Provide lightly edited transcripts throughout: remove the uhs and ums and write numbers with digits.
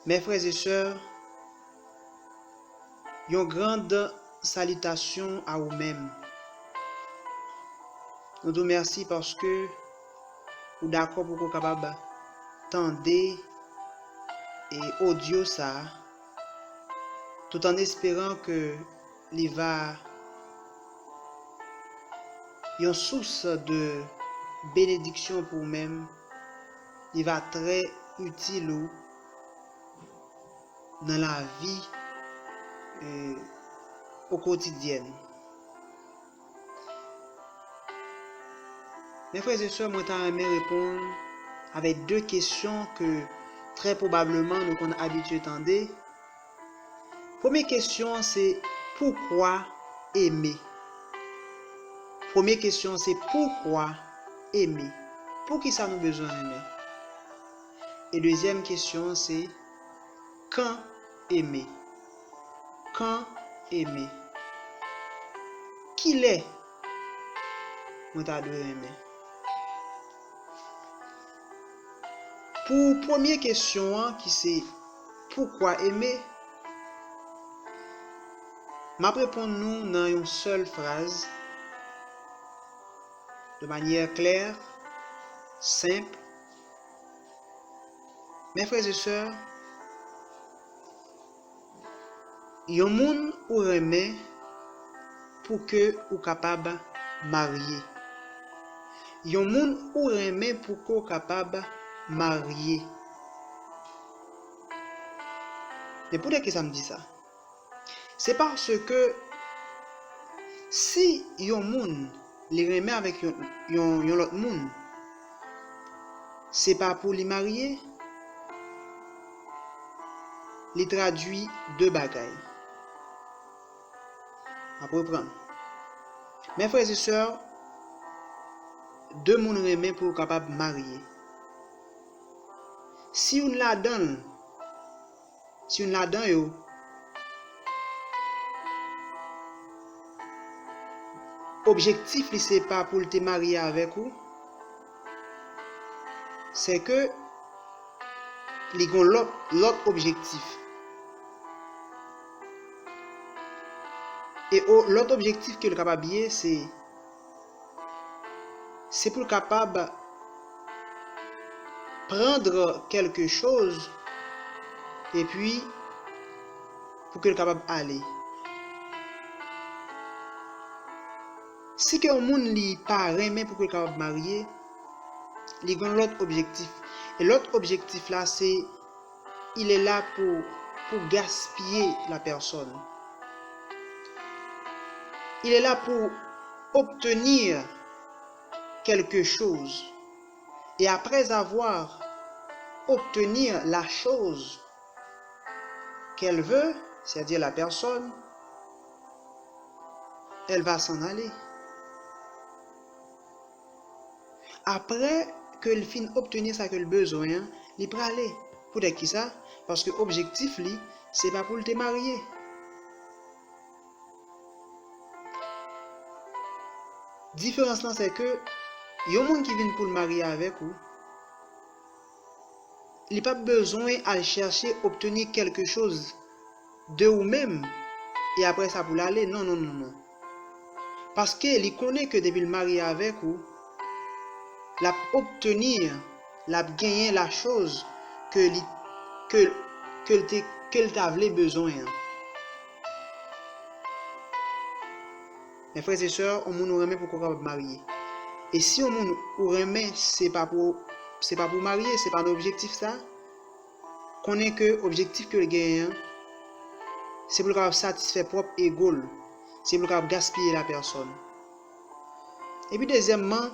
Mes frères et sœurs, une grande salutation à vous-même. Nous vous remercions parce que vous d'accord pour qu'on capable tendre et audio ça, tout en espérant que il va une source de bénédiction pour vous-même, il va très utile dans la vie au quotidien. Mes frères et sœurs, moi j'aimerais répondre avec deux questions que très probablement nous sommes habitués à entendre. Première question, c'est pourquoi aimer? Première question, c'est pourquoi aimer? Pour qui ça nous besoin d'aimer? Et deuxième question, c'est quand aimer? Quand aimer? Qui l'est? Moi t'adore aimer. Pour première question, qui c'est pourquoi aimer? Ma réponse nous dans une seule phrase, de manière claire, simple. Mes frères et sœurs, yon moun ou remet pour que ou capable marier. Yon moun ou remet pour que ou capable marier. Mais pourquoi que ça me dit ça? C'est parce que si yon moun les remet avec yon l'autre moun, c'est pas pour les marier, les traduit deux bagailles. On va reprendre. Mes frères et sœurs, deux moun remet pour capable marier. Si on la donne, yo, objectif c'est pas pour te marier avec vous, c'est que les ont l'autre objectif. Et l'autre objectif que le capable c'est pour capable prendre quelque chose et puis pour que le capable aller. Si que un monde li pas remet pour que le capable marier, il a l'autre objectif. Et l'autre objectif là c'est il est là pour gaspiller la personne. Il est là pour obtenir quelque chose. Et après avoir obtenu la chose qu'elle veut, c'est-à-dire la personne, elle va s'en aller. Après qu'elle finit obtenir ça qu'elle a besoin, il peut aller. Pour qui ça? Parce que l'objectif, c'est pas pour te marier. Différence là, c'est que il y a un monde qui vient pour le marier avec vous. Il n'a pas besoin à chercher, obtenir quelque chose de vous-même et après ça pour l'aller. Non, non, non, non. Parce qu'il connaît que depuis le marier avec vous, l'a obtenir, l'a gagner la chose que t'avait besoin. Mes frères et sœurs, on nous remet pour qu'on puisse marier. Et si on nous remet, c'est pas pour marier, c'est pas l'objectif ça. Qu'on est que l'objectif que le gagne, c'est pour qu'on satisfaire propre ego, c'est pour qu'on gaspiller la personne. Et puis deuxièmement,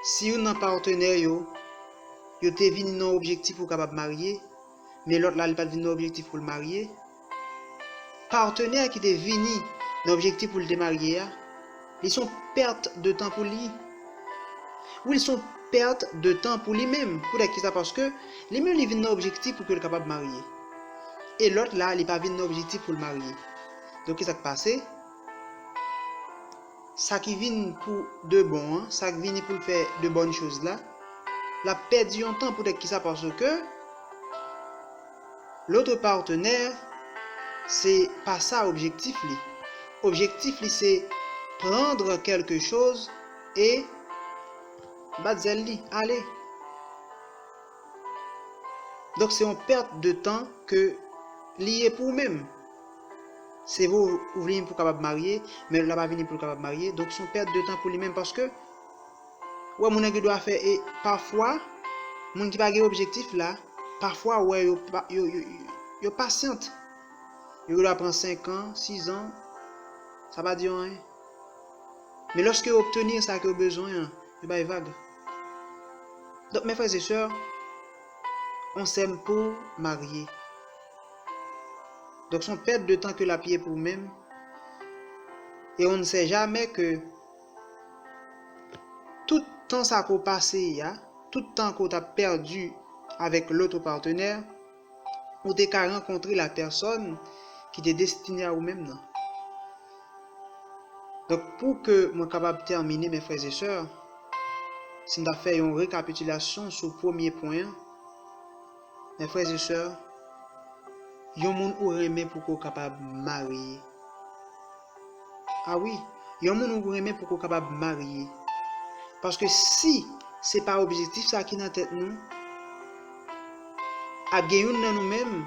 si on a un partenaire yo te venu dans objectif pour capable marier, mais l'autre là il pas venu dans objectif pour le marier. Partenaire qui te venu dans objectif pour le marier, ils sont perte de temps pour lui. Ou ils sont perte de temps pour lui-même. Pour qui ça? Parce que lui-même il vient dans objectif pour que le capable marier. Et l'autre là, il pas venu dans objectif pour le marier. Donc qu'est-ce qui s'est passé? Ça qui vient pour de bon, ça qui vient pour faire de bonnes choses là, la perdu un temps peut-être qui ça parce que l'autre partenaire, c'est pas ça objectif li. Objectif li c'est prendre quelque chose et battre li, allez. Donc c'est une perte de temps que lié pour même. C'est vous venez pour capable marier, mais là pas venir pour capable marier. Donc c'est une perte de temps pour lui-même parce que ouais mon nèg doit faire et parfois mon qui pas objectif là, parfois ouais yo patiente. Yo doit prendre 5 ans, 6 ans, ça va dire rien. Mais lorsque obtenir ça que vous besoin, c'est pas vague. Donc mes frères et sœurs, on s'aime pour marier. Donc son perte de temps que la pied pour même. Et on ne sait jamais que tout temps ça qu'on passé, tout temps qu'on a perdu avec l'autre partenaire, ou t'es qu'à rencontrer la personne qui t'est destinée à vous-même. Non? Donc pour que moi capable terminer mes frères et sœurs, si nous fait une récapitulation sur le premier point, mes frères et sœurs, yon moun ou remet pour qu'on capable marier. Ah oui, yon moun ou remet pour qu'on capable marier. Parce que si c'est pas objectif ça qui dans tête nous, a gen dans nous-mêmes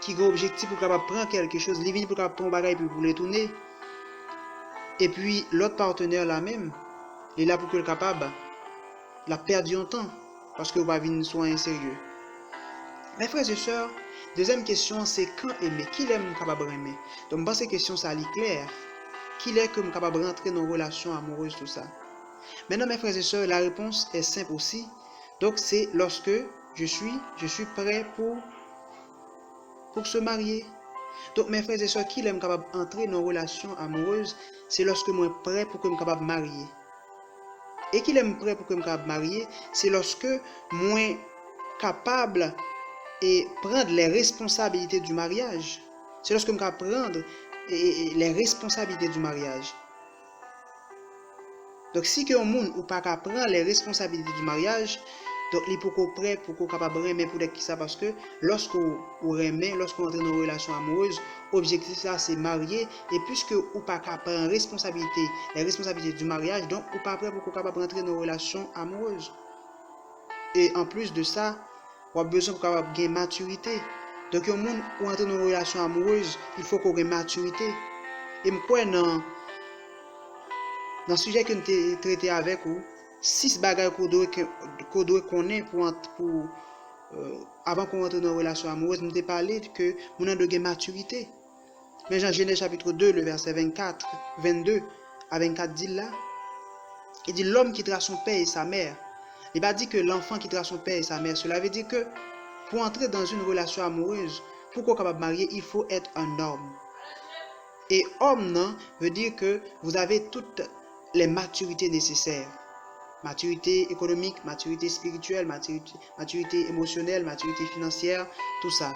qui a objectif pour capable prendre quelque chose, li vinn pour capable prendre bagay pour le tourner. Et puis l'autre partenaire là même, il est là pour que le capable la perdu un temps parce que vous pas venir soin sérieux. Mes frères et sœurs, deuxième question c'est quand aimer, qui l'aime capable aimer. Donc pense cette question ça est clair. Qui est que capable rentrer dans une relation amoureuse tout ça. Maintenant mes frères et sœurs, la réponse est simple aussi. Donc c'est lorsque je suis prêt pour se marier. Donc mes frères et sœurs, qui l'aime capable entrer dans une relation amoureuse, c'est lorsque moi prêt pour que me capable marier. Et qui l'aime prêt pour que me capable marier, c'est lorsque moi capable et prendre les responsabilités du mariage. C'est lorsque me capable prendre les responsabilités du mariage. Donc si que un monde ou pas qu'à prendre les responsabilités du mariage, donc il faut qu'on prêt pour qu'on capable aimer pour qui ça parce que lorsqu'on remet, lorsqu'on entre dans une relation amoureuse, objectif ça c'est marier et puisque ou pas qu'à prendre les responsabilités du mariage, donc ou pas prêt pour qu'on capable rentrer dans une relation amoureuse. Et en plus de ça, on a besoin pour capable gagner maturité. Donc un monde ou entrer dans une relation amoureuse, il faut qu'on ait maturité. Et me quoi dans le sujet que nous avons traité avec vous, 6 bagages qu'on doit connaître pour avant qu'on entre dans une relation amoureuse, nous avons parlé que nous avons de maturité. Mais dans Genèse chapitre 2, le verset 24, 22 à 24 dit là, il dit l'homme quittera son père et sa mère. Il va dire que l'enfant quittera son père et sa mère. Cela veut dire que pour entrer dans une relation amoureuse, pour qu'on soit capable de marier, il faut être un homme. Et homme, non, veut dire que vous avez toutes les maturités nécessaires. Maturité économique, maturité spirituelle, maturité émotionnelle, maturité financière, tout ça.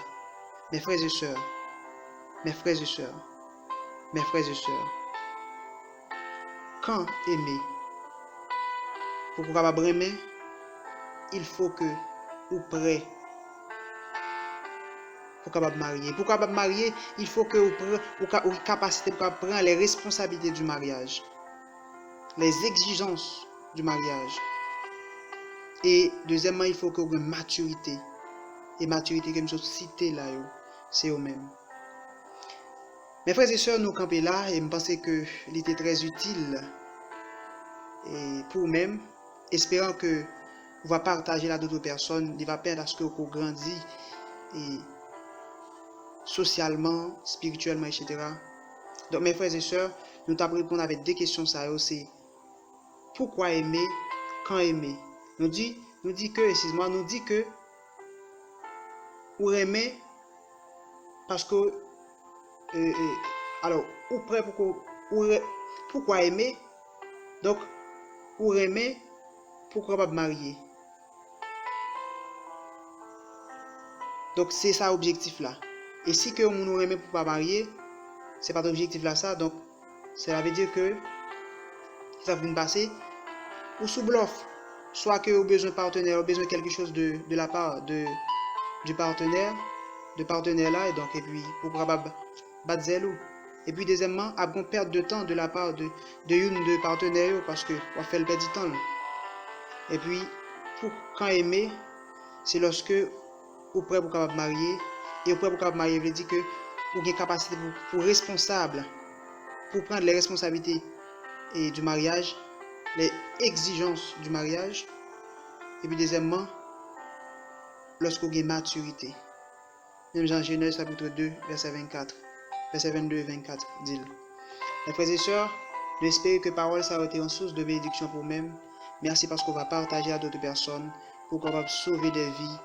Mes frères et sœurs, mes frères et sœurs, mes frères et sœurs, quand aimer, pour qu'on capable aimer, il faut que vous prêt pour capable marier. Pour capable marier, il faut que vous capacité pour prendre les responsabilités du mariage, les exigences du mariage. Et deuxièmement, il faut que vous ayez maturité. Et maturité, comme je cité là, c'est eux-mêmes. Mes frères et sœurs, nous campons là et je pense que il était très utile et pour vous-même, espérant que vous va partager là d'autres personnes, il va permettre à ce que vous grandissez et socialement, spirituellement, etc. Donc mes frères et sœurs, nous t'avons répondu avec des questions ça c'est pourquoi aimer, quand aimer. Nous dit que, excuse-moi, nous dit que ou aimer parce que alors ou prêt pourquoi aimer, donc ou aimer pourquoi pas marier. Donc c'est ça l'objectif là. Et si que nous aimer pour pas marier, c'est pas l'objectif là ça, donc cela veut dire que ça va passer ou sous bluff. soit que vous avez besoin de partenaire, vous avez besoin de quelque chose de la part du partenaire, là, et donc, et puis, pour capable battre zèle. Et puis, deuxièmement, à bon perte de temps de la part de une de partenaire, parce que on fait le perdre du temps. Là. Et puis, pour quand aimer, c'est lorsque vous prêt pour capable marier, et vous prêt pour capable marier, veut dire que vous avez capacité pour responsable, pour prendre les responsabilités et du mariage, les exigences du mariage. Et puis, deuxièmement, lorsque vous avez maturité. Même Jean Genèse chapitre 2, verset 24, verset 22 et 24, dit. Mes frères et sœurs, nous espérons que parole ça a été une source de bénédiction pour nous-mêmes. Merci parce qu'on va partager à d'autres personnes pour qu'on va sauver des vies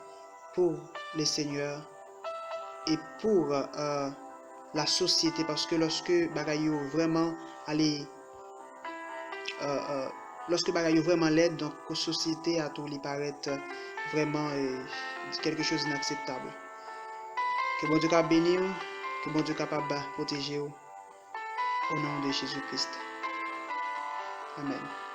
pour les seigneurs et pour la société, parce que lorsque bagayo vraiment aller lorsque bagayo vraiment l'aide, donc la société à tout lui paraît vraiment quelque chose d'inacceptable. Que bon Dieu capable bénir, que bon Dieu capable protéger au nom de Jésus-Christ. Amen.